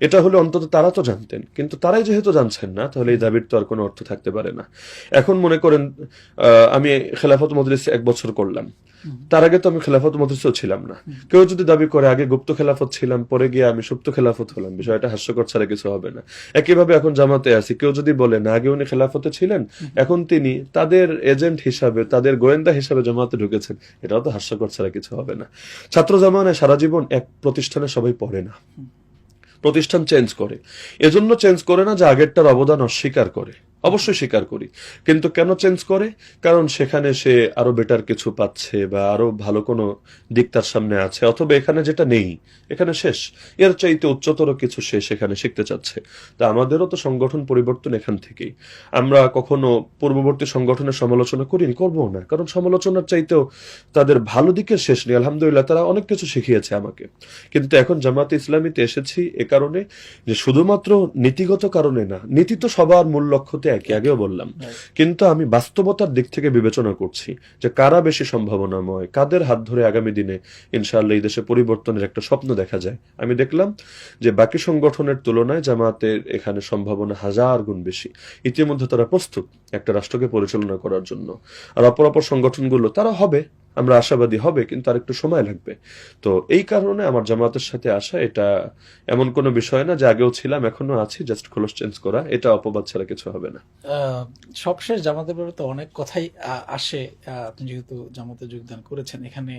এটা হলে অন্তত তারা তো জানতেন, কিন্তু তারাই যেহেতু জানছেন না, তাহলে এই দাবির তো আর কোনো অর্থ থাকতে পারে না। এখন মনে করেন আমি খেলাফত মজলিস 1 বছর করলাম, তার আগে তো আমি খেলাফত মজলিসও ছিলাম না। কেউ যদি দাবি করে আগে গুপ্ত খেলাফত ছিলাম, পরে গিয়ে আমি সুপ্ত খেলাফত হলাম, বিষয়টা হাস্যকর ছাড়া কিছু হবে না। একইভাবে এখন জামাতে আছি, কেউ যদি বলে না আগে উনি খেলাফতে ছিলেন, এখন তিনি তাদের এজেন্ট হিসাবে, তাদের গোয়েন্দা হিসাবে জামাতে ঢুকেছেন, এটাও তো হাস্যকর ছাড়া কিছু হবে না। ছাত্র জামানে সারা জীবন এক প্রতিষ্ঠানে সবাই পড়ে না, প্রতিষ্ঠান চেঞ্জ করে। এজন্য চেঞ্জ করে না যে আগেরটার অবদান অস্বীকার করে, অবশ্যই স্বীকার করি, কিন্তু কেন চেঞ্জ করে? কারণ সেখানে সে আরো বেটার কিছু পাচ্ছে বা আরো ভালো কোনো দিক তার সামনে আছে, অথবা এখানে যেটা নেই এখানে শেষ, এর চাইতে উচ্চতর কিছু সে সেখানে শিখতে চাচ্ছে। তা আমাদেরও তো সংগঠন পরিবর্তন এখান থেকেই। আমরা কখনো পূর্ববর্তী সংগঠনের সমালোচনা করিনি, করবো না, কারণ সমালোচনার চাইতেও তাদের ভালো দিকের শেষ নেই। আলহামদুলিল্লাহ তারা অনেক কিছু শিখিয়েছে আমাকে। কিন্তু এখন জামাতে ইসলামীতে এসেছি এ কারণে যে শুধুমাত্র নীতিগত কারণে না, নীতি তো সবার মূল লক্ষ্যতে একই, আগেও বললাম, কিন্তু আমি বাস্তবতার দিক থেকে বিবেচনা করছি যে কারা বেশি সম্ভাবনাময়, কাদের হাত ধরে আগামী দিনে ইনশাআল্লাহ এই দেশে পরিবর্তনের একটা স্বপ্ন দেখা যায়। আমি দেখলাম যে বাকি সংগঠনের তুলনায় জামাতের এখানে সম্ভাবনা 1000 গুণ বেশি। ইতিমধ্যে তারা প্রস্তুত একটা রাষ্ট্রকে পরিচালনা করার জন্য। আর অপর সংগঠনগুলো তারা হবে, আমরা আশাবাদী হবে, কিন্তু আর একটু সময় লাগবে। তো এই কারণে আমার জামাতের সাথে আসা, এটা এমন কোনো বিষয় না যে আগেও ছিলাম এখনো আছি, জাস্ট খোলস চেঞ্জ করা, এটা অপবাদ ছাড়া কিছু হবে না। সবশেষ জামাতের ব্যাপারে তো অনেক কথাই আসে। আপনি যেহেতু জামাতে যোগদান করেছেন, এখানে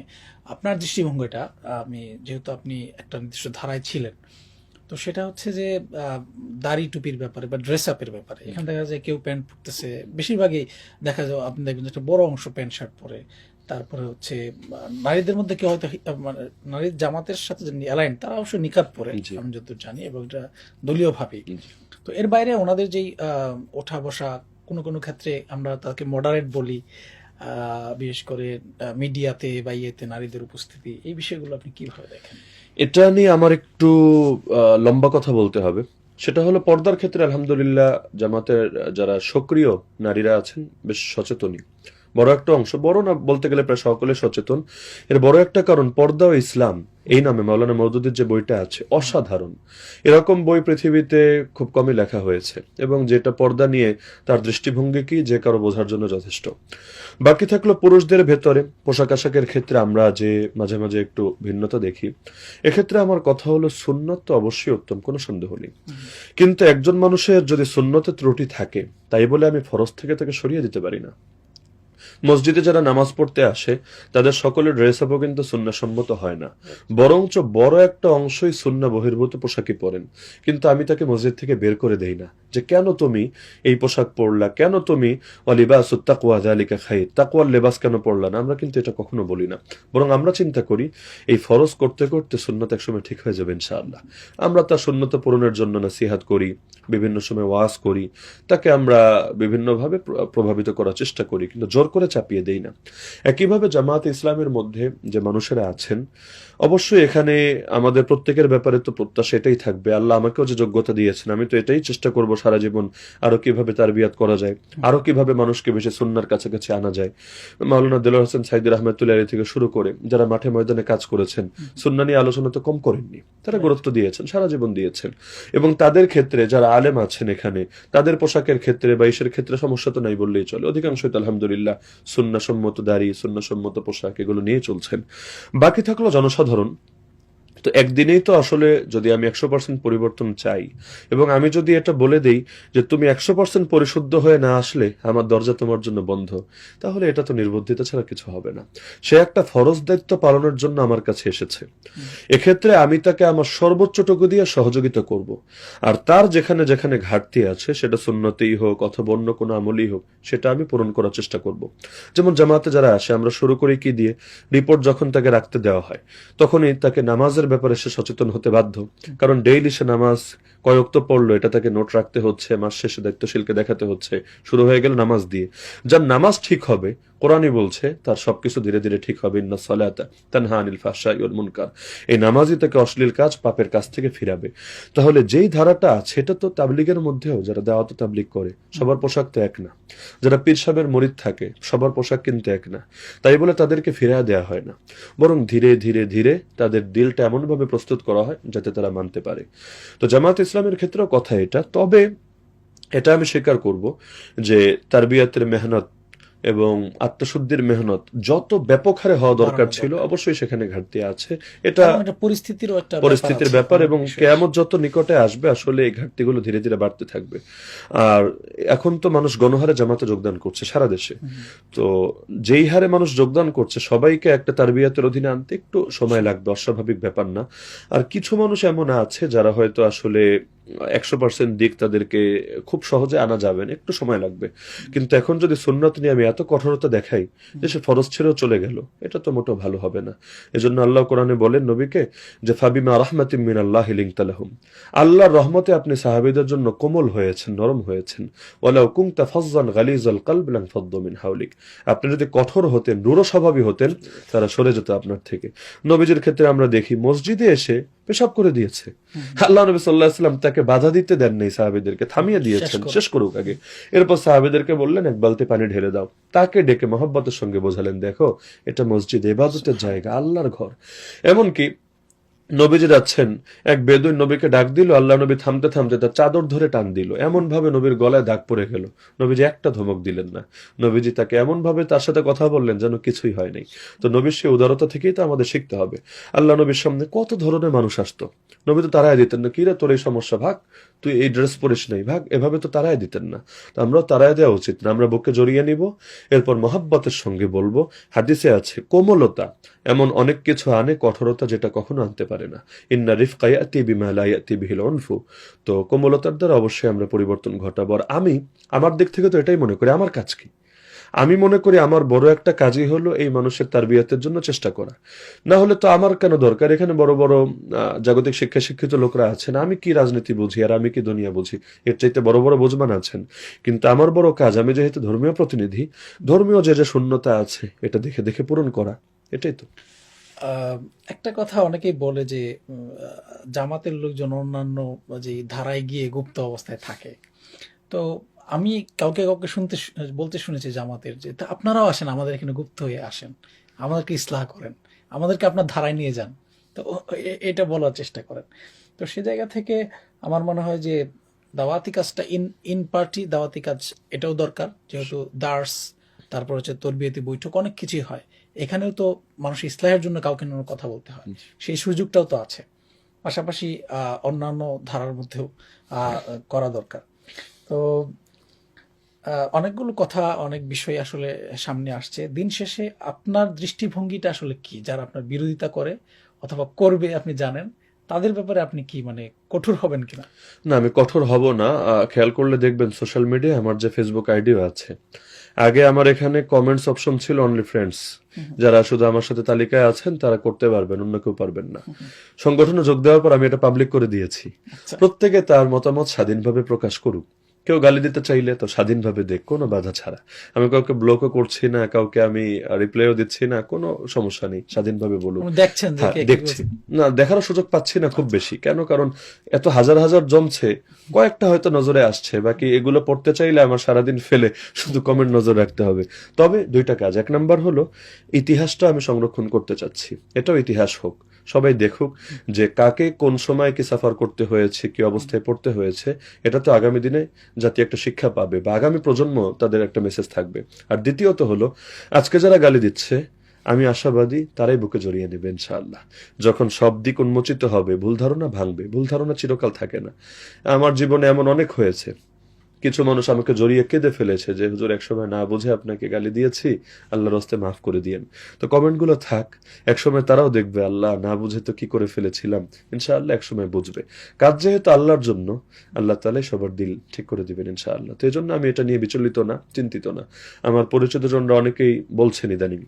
আপনার দৃষ্টিভঙ্গিটা, আমি যেহেতু আপনি একটা নির্দিষ্ট ধারায় ছিলেন, তো সেটা হচ্ছে যে দাড়ি টুপির ব্যাপারে বা ড্রেস আপের ব্যাপারে এখানে দেখা যায় কেউ প্যান্ট পরতেছে, বেশিরভাগই দেখা যায় আপনি দেখবেন যে একটা বড় অংশ প্যান্ট শার্ট পরে। তারপরে হচ্ছে নারীদের মধ্যে কেউ হয়তো মানে নারীর জামাতের সাথে যে অ্যালাইন, তারা অবশ্যই নিকাব পরে, আমি যতদূর জানি, এবং এটা দলীয় ভাবেই। তো এর বাইরে ওনাদের যেই ওঠা বসা, কোনো কোনো ক্ষেত্রে আমরা তাকে মডারেট বলি, বিশেষ করে মিডিয়াতে বা ইয়েতে নারীদের উপস্থিতি, এই বিষয়গুলো আপনি কিভাবে দেখেন? এটা নিয়ে আমার একটু লম্বা কথা বলতে হবে। সেটা হলো পর্দার ক্ষেত্রে আলহামদুলিল্লাহ জামাতের যারা সক্রিয় নারীরা আছেন বেশ সচেতনই, বড় একটা অংশ, বড় না বলতে গেলে প্রায় সকলে সচেতন। এর বড় একটা কারণ পর্দা ও ইসলাম এই নামে মাওলানা মওদুদের যে বইটা আছে অসাধারণ। এরকম বই পৃথিবীতে খুব কমই লেখা হয়েছে, এবং যেটা পর্দা নিয়ে তার দৃষ্টিভঙ্গি কি যে কারো বোঝার জন্য যথেষ্ট। বাকি থাকলো পুরুষদের ভেতরে পোশাক আশাকের ক্ষেত্রে আমরা যে মাঝে মাঝে একটু ভিন্নতা দেখি। এক্ষেত্রে আমার কথা হলো সুন্নত তো অবশ্যই উত্তম, কোনো সন্দেহ নেই, কিন্তু একজন মানুষের যদি সুন্নতে ত্রুটি থাকে, তাই বলে আমি ফরজ থেকে তাকে সরিয়ে দিতে পারি না। মসজিদে যারা নামাজ পড়তে আসে তাদের সকলের ড্রেস আপও কিন্তু সুন্নাহসম্মত হয় না, বরঞ্চ বড় একটা অংশই সুন্নাহ বহির্ভূত পোশাকই পরেন, কিন্তু আমি তাকে মসজিদ থেকে বের করে দেই না, যে কেন তুমি এই পোশাক পরলা, কেন তুমি ওয়ালিবাসুত তাকওয়া যালিকা খায়র, তাকওয়ার লেবাস কেন পরলা না, আমরা কিন্তু এটা কখনো বলি না। বরং আমরা চিন্তা করি এই ফরজ করতে করতে সুন্নাত একসময় ঠিক হয়ে যাবে ইনশাআল্লাহ। আমরা তার সুন্নত পূরণের জন্য নসিহত করি, বিভিন্ন সময় ওয়াজ করি, তাকে আমরা বিভিন্নভাবে প্রভাবিত করার চেষ্টা করি, কিন্তু জোর করে চাপিয়ে দেই না। একইভাবে জামায়াতে ইসলামের মধ্যে যে মানুষেরা আছেন, অবশ্যই এখানে আমাদের প্রত্যেকের ব্যাপারে তো প্রত্যাশা এটাই থাকবে, আল্লাহ আমাকেও যে যোগ্যতা দিয়েছেন আমি তো এটাই চেষ্টা করব সারা জীবন আরো কিভাবে তারবিয়াত করা যায়, আরো কিভাবে মানুষকে বেশি সুন্নাহর কাছাকাছি আনা যায়। মাওলানা দেলোয়ার হোসেন সাইদি রহমতুল্লাহ আলাইহি থেকে শুরু করে যারা মাঠে ময়দানে কাজ করেছেন, সুন্নাহ নিয়ে আলোচনা তো কম করেননি, তারা গুরুত্ব দিয়েছেন, সারা জীবন দিয়েছেন। এবং তাদের ক্ষেত্রে যারা আলেম আছেন এখানে, তাদের পোশাকের ক্ষেত্রে বা ইসের ক্ষেত্রে সমস্যা তো নাই বললেই চলে, অধিকাংশই তো আলহামদুলিল্লাহ সুন্নাহ সম্মত দাড়ি, সুন্নাহ সম্মত পোশাক এগুলো নিয়ে চলছেন। বাকি থাকলো জনসাধারণ। তো একদিনেই তো আসলে যদি আমি 100% পরিবর্তন চাই, এবং আমি যদি এটা বলে দেই যে তুমি 100% পরিশুদ্ধ হয়ে না আসলে আমার দরজা তোমার জন্য বন্ধ, তাহলে এটা তো নির্বুদ্ধিতা ছাড়া কিছু হবে না। সে একটা ফরজ দায়িত্ব পালনের জন্য আমার কাছে এসেছে, এক্ষেত্রে আমি তাকে আমার সর্বোচ্চটুকু দিয়ে সহযোগিতা করব। আর তার যেখানে যেখানে ঘাটতি আছে, সেটা সুন্নতেই হোক অথবা অন্য কোনো আমলই হোক, সেটা আমি পূরণ করার চেষ্টা করব। যেমন জামাতে যারা আসে, আমরা শুরু করি কি দিয়ে, রিপোর্ট যখন তাকে রাখতে দেওয়া হয় তখনই তাকে নামাজের ব্যাপারে সে সচেতন হতে বাধ্য, কারণ ডেইলি সে নামাজ কয় ওয়াক্ত পড়লো এটা তাকে নোট রাখতে হচ্ছে, মাস শেষে দায়িত্বশীলকে দেখাতে হচ্ছে। শুরু হয়ে গেল নামাজ দিয়ে। যার নামাজ ঠিক হবে, কোরআনই বলছে তার সবকিছু ধীরে ধীরে ঠিক হবে, ইন্না সালাতা তানহা আনিল ফাহশাই ওয়াল মুনকার, এই নামাজই তাকে অশ্লীল কাজ, পাপের কাজ থেকে ফিরাবে। তাহলে যেই ধারাটা আছে, এটা তো তাবলিগের মধ্যেও যারা দাওয়াত তাবলিগ করে সবার পোশাক তো এক না, যারা পীর সাহেবের মুরিদ থাকে সবার পোশাক কিন্তু এক না, তাই বলে তাদেরকে ফিরিয়ে দেওয়া হয় না, বরং ধীরে ধীরে ধীরে তাদের দিলটা এমন ভাবে প্রস্তুত করা হয় যাতে তারা মানতে পারে। তো জামাত ইসলামের ক্ষেত্রেও কথা এটা। তবে এটা আমি স্বীকার করব যে তারবিয়াতের মেহনত এবং আত্মশুদ্ধির মেহনত যত ব্যাপক হারে হওয়া দরকার ছিল, অবশ্যই সেখানে ঘাটতি আছে। এটা পরিস্থিতির ব্যাপার, এবং কিয়ামত যত নিকটে আসবে আসলে এই ঘাটতিগুলো ধীরে ধীরে বাড়তে থাকবে। আর এখন তো মানুষ গণহারে জামাতে যোগদান করছে সারা দেশে, তো যেই হারে মানুষ যোগদান করছে সবাইকে একটা তারবিয়াতের অধীনে আনতে একটু সময় লাগবে, অস্বাভাবিক ব্যাপার না। আর কিছু মানুষ এমন আছে যারা হয়তো আসলে 100% দিক তাদেরকে খুব সহজে আনা যাবে না, একটু সময় লাগবে। কিন্তু এখন যদি সুন্নাত নিয়ে আমি এত কঠোরতা দেখাই যে সে ফরজ ছেড়েও চলে গেল, এটা তো মোটেও ভালো হবে না। এজন্য আল্লাহ কোরআনে বলেন নবীকে যে ফাবিমা রাহমাতিম মিনাল্লাহি লিনতা লাহুম, আল্লাহর রহমতে আপনি সাহাবীদের জন্য কোমল হয়েছেন, নরম হয়েছেন। ওয়ালাউ কুনতা ফাজ্জান গালিজাল কলব লানফাদ্দু মিন হাওলিক, আপনি যদি কঠোর হতেন, রূঢ় স্বভাবী হতেন, তারা সরে যেত আপনার থেকে। নবীজির ক্ষেত্রে আমরা দেখি মসজিদে এসে পেশাব করে দিয়েছে, আল্লাহ নবী সাল্লাল্লাহু আলাইহি ওয়াসাল্লাম তাকে বাধা দিতে দেন নাই, সাহাবীদেরকে থামিয়ে দিয়েছেন শেষ করুক আগে। এরপর সাহাবীদেরকে বললেন এক বালতি পানি ঢেলে দাও, তাকে ডেকে মহব্বতের সঙ্গে বোঝালেন দেখো এটা মসজিদ, ইবাদতের জায়গা, আল্লাহর ঘর। এমনকি নবীজি যাচ্ছেন, এক বেদুইন নবীকে ডাক দিল, আল্লাহ নবী থামতে থামতে তার চাদর ধরে টান দিল, এমন ভাবে নবীর গলায় দাগ পড়ে গেল, নবীজি একটা ধমক দিলেন না। নবীজি তাকে এমন ভাবে তার সাথে কথা বললেন যেন কিছুই হয় নাই। তো নবীর সেই উদারতা থেকেই তো আমাদের শিখতে হবে। আল্লাহ নবীর সামনে কত ধরনের মানুষ আসতো, নবী তো তারাই দিতেন না, কিরে তোর এই সমস্যা, ভাগ, তুই এই ড্রেস পরিস নাই, ভাগ, এভাবে তো তারাই দিতেন না। তো আমরাও তারাই দেওয়া উচিত না, আমরা বুকে জড়িয়ে নিব, এরপর মহব্বতের সঙ্গে বলবো। হাদিসে আছে কোমলতা এমন অনেক কিছু আনে, কঠোরতা যেটা কখনো আনতে পারে না। ইন্না রিফকা ইয়াতি বিমা লা ইয়াতি বিহিল উনফু, তো কোমলতার দ্বারা অবশ্যই আমরা পরিবর্তন ঘটাবো। আর আমি আমার দিক থেকে তো এটাই মনে করি, আমার কাজ কি, আমি মনে করি আমার বড় একটা কাজই হলো এই মানুষের তারবিয়াতের জন্য চেষ্টা করা। না হলে তো আমার কেন দরকার, এখানে বড় বড় জাগতিক শিক্ষিত লোকরা আছেন, আমি কি রাজনীতি বুঝি আর আমি কি দুনিয়া বুঝি, এর চাইতে বড় বড় বুঝমান আছেন। কিন্তু আমার বড় কাজ, আমি যেহেতু ধর্মীয় প্রতিনিধি, ধর্মীয় যে যে শূন্যতা আছে এটা দেখে দেখে পূরণ করা, এটাই তো। একটা কথা অনেকেই বলে যে জামাতের লোকজন অন্যান্য যে ধারায় গিয়ে গুপ্ত অবস্থায় থাকে। তো আমি কাউকে কাউকে বলতে শুনেছি জামাতের যে আপনারাও আসেন আমাদের এখানে, গুপ্ত হয়ে আসেন, আমাদেরকে ইসলাহ করেন, আমাদেরকে আপনার ধারায় নিয়ে যান, তো এটা বলার চেষ্টা করেন। তো সে জায়গা থেকে আমার মনে হয় যে দাওয়াতি কাজটা ইন পার্টি দাওয়াতি কাজ এটাও দরকার, যেহেতু দার্স, তারপর হচ্ছে তরবিয়তি বৈঠক, অনেক কিছুই হয় এখানেও, তো মানুষ ইসলাহের জন্য কাউকে নিয়ে কথা বলতে হয়, সেই সুযোগটাও তো আছে। পাশাপাশি অন্যান্য ধারার মধ্যেও করা দরকার। তো অনেকগুলো কথা, অনেক বিষয় আসলে সামনে আসছে। দিন শেষে আপনার দৃষ্টিভঙ্গিটা আসলে কি, যারা আপনার বিরোধিতা করে অথবা করবে আপনি জানেন, তাদের ব্যাপারে আপনি কি মানে কঠোর হবেন কিনা? না, আমি কঠোর হব না। খেয়াল করলে দেখবেন সোশ্যাল মিডিয়ায় আমার যে ফেসবুক আইডিও আছে, আগে আমার এখানে কমেন্টস অপশন ছিল অনলি ফ্রেন্ডস, যারা শুধু আমার সাথে তালিকায় আছেন তারা করতে পারবেন, অন্য কেউ পারবেন না। সংগঠনে যোগ দেওয়ার পর আমি এটা পাবলিক করে দিয়েছি। আচ্ছা। প্রত্যেকে তার মতামত স্বাধীনভাবে প্রকাশ করুক। কেউ গালি দিতে চাইলে তো স্বাধীনভাবে দেখ, কোনো বাধা ছাড়া। আমি কাউকে ব্লকও করছি না, কাউকে আমি রিপ্লাইও দিচ্ছি না, কোনো সমস্যা নেই, স্বাধীনভাবে বলুক। মানে দেখছেন যে হ্যাঁ, কে কি দেখছি বলছে? না, দেখারও সুযোগ পাচ্ছি না খুব বেশি। কেন? কারণ এত হাজার হাজার জমছে, কয়েকটা হয়তো নজরে আসছে, বাকি এগুলো পড়তে চাইলে আমার সারাদিন ফেলে শুধু কমেন্ট নজর রাখতে হবে। তবে দুইটা কাজ, এক নাম্বার হলো ইতিহাসটা আমি সংরক্ষণ করতে চাচ্ছি, এটাও ইতিহাস হোক, সবাই দেখুক যে কাকে কোন সময় কি সাফার করতে হয়েছে, কি অবস্থায় পড়তে হয়েছে। এটা তো আগামী দিনে জাতি একটা শিক্ষা পাবে, বা আগামী প্রজন্ম তাদের একটা মেসেজ থাকবে। আর দ্বিতীয়ত হলো, আজকে যারা গালি দিচ্ছে আমি আশাবাদী তারাই বুকে জড়িয়ে নেবে ইনশাআল্লাহ। যখন সব দিক উন্মোচিত হবে, ভুল ধারণা ভাঙবে। ভুল ধারণা চিরকাল থাকে না। আমার জীবনে এমন অনেক হয়েছে, কিছু মানুষ আমাকে জড়িয়ে কেঁদে ফেলেছে যে হুজুর একসময় না বুঝে আপনাকে গালি দিয়েছি, আল্লাহর হস্তে মাফ করে দিয়েন। তো কমেন্টগুলো থাক, একসময় তারাও দেখবে আল্লাহ না বুঝে তো কি করে ফেলেছিলাম, ইনশাআল্লাহ একসময় বুঝবে। কাজ যেহেতু আল্লাহর জন্য, আল্লাহ তাআলাই সবার দিল ঠিক করে দিবেন ইনশাআল্লাহ। তো এই জন্য আমি এটা নিয়ে বিচলিত না, চিন্তিত না। আমার পরিচিতজনরা অনেকেই বলছেন ইদানিং,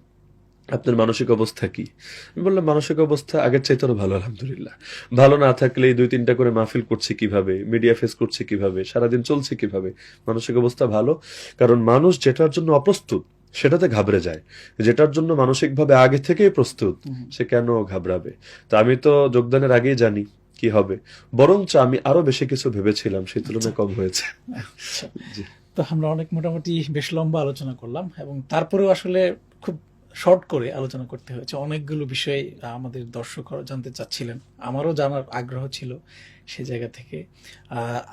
আপনার মানসিক অবস্থা কি? আমি বললাম মানসিক অবস্থা আগের চাইতে আরো ভালো, আলহামদুলিল্লাহ। ভালো না থাকলে এই 2-3টা করে মাহফিল করছি কিভাবে, মিডিয়া ফেস করছি কিভাবে, সারাদিন চলছে কিভাবে, মানসিক অবস্থা ভালো। কারণ মানুষ যেটার জন্য অপ্রস্তুত সেটাতে ঘাবড়ে যায়, যেটার জন্য মানসিকভাবে আগে থেকেই প্রস্তুত সে কেন ঘাবড়াবে? তা আমি তো যোগদানের আগেই জানি কি হবে, বরঞ্চ আমি আরো বেশি কিছু ভেবেছিলাম, সেই তুলনায় কম হয়েছে। আচ্ছা। জি। তো আমরা অনেক মোটামুটি বেশ লম্বা আলোচনা করলাম, এবং তারপরেও আসলে খুব শর্ট করে আলোচনা করতে হয়েছে। অনেকগুলো বিষয় আমাদের দর্শকরা জানতে চাচ্ছিলেন, আমারও জানার আগ্রহ ছিল সে জায়গা থেকে।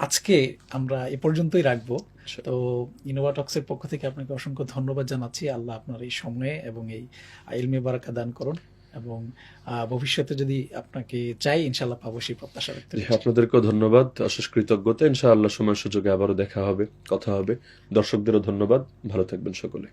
আজকে আমরা এ পর্যন্তই রাখবো। তো ইনোভা টক্সের পক্ষ থেকে আপনাকে অসংখ্য ধন্যবাদ জানাচ্ছি। আল্লাহ আপনার এই সময়ে এবং এই ইলমে বারাকা দান করুন, এবং ভবিষ্যতে যদি আপনাকে চাই ইনশাল্লাহ পাবো সেই প্রত্যাশা ব্যক্ত জি, করছি। আপনাদেরকেও ধন্যবাদ, অশেষ কৃতজ্ঞতা। ইনশাআল্লাহ সময় সুযোগে আবারও দেখা হবে, কথা হবে। দর্শকদেরও ধন্যবাদ, ভালো থাকবেন সকলে।